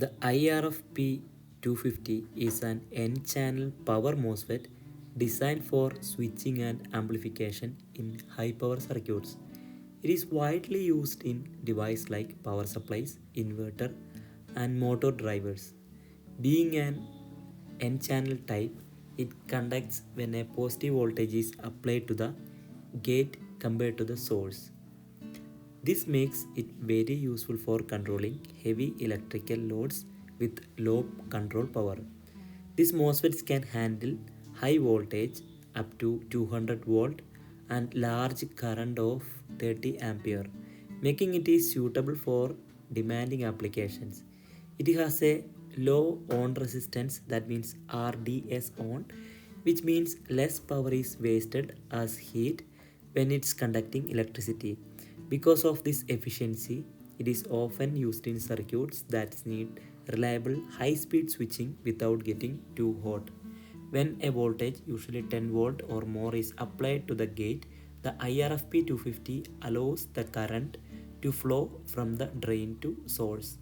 The IRFP250 is an N-channel power MOSFET designed for switching and amplification in high-power circuits. It is widely used in devices like power supplies, inverter, and motor drivers. Being an N-channel type, it conducts when a positive voltage is applied to the gate compared to the source. This makes it very useful for controlling heavy electrical loads with low control power. These MOSFETs can handle high voltage up to 200 volt and large current of 30 ampere, making it is suitable for demanding applications. It has a low on resistance, that means RDS on, which means less power is wasted as heat when it's conducting electricity. Because of this efficiency, it is often used in circuits that need reliable high-speed switching without getting too hot. When a voltage, usually 10 volt or more, is applied to the gate, the IRFP 250 allows the current to flow from the drain to source.